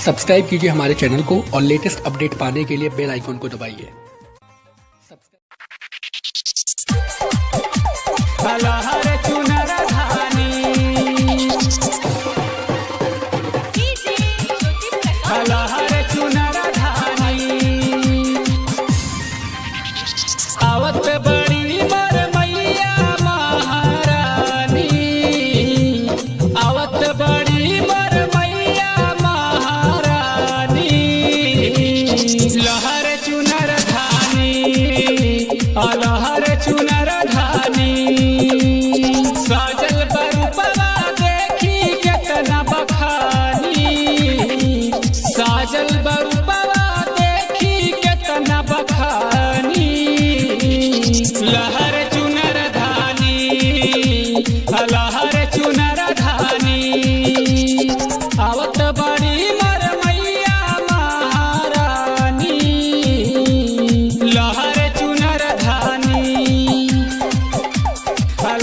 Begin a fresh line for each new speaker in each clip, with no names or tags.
Subscribe कीजिए हमारे channel को और लेटेस्ट अपडेट पाने के लिए बेल आइकन को दबाइए।
आवत बड़ी बर मैया महारानी, आवत बड़ी बर मैया महारानी, लहर चुनर धानी, अलहर चुनर धानी, साजल बरूपवा देखी केतना बखानी, साजल बरूपवा देखी केतना बखानी, लहर चुनर धानी, लहर चुनर धानी, आवत बड़ी मर मैया महारानी, लहर चुनर धानी,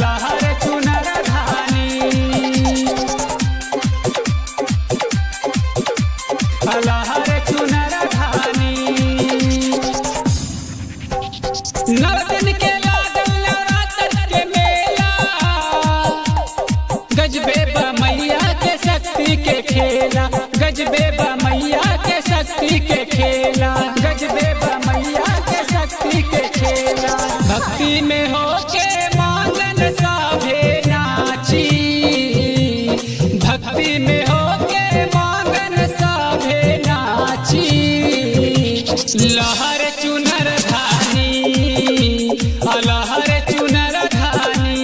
लहर चुनर धानी, लहर चुनर धानी। नव दिन के लागल नवरात्र के मेला, गजबे बा मैया के शक्ति के खेला, गजबे बा मैया के शक्ति के खेला, गजबे बा मैया के शक्ति के खेला। भक्ति में होके मांगन साभे नाची, भक्ति में होके मांगन साभे नाची, लहर चुनर धानी, लहर चुनर धानी,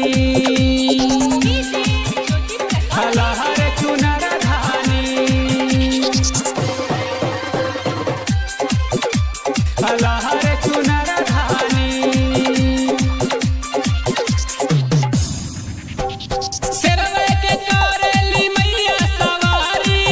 लहर चुनर धानी, लहर चुनर धानी। सिरवे के करेली मैया सवारी,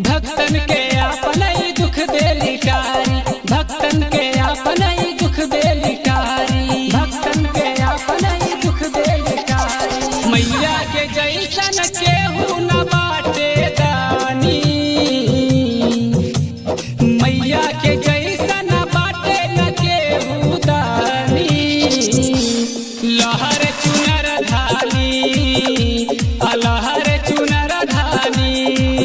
भक्तन के आपन ही दुख देली टारी, भक्तन के आपन ही दुख देली टारी, भक्तन के आपन ही दुख देली टारी। मैया के जैसन केहू न बाटे दानी, मैया के जैसन बाटे न केहू दानी, लहर चुनर धानी, लहर चुनर धानी।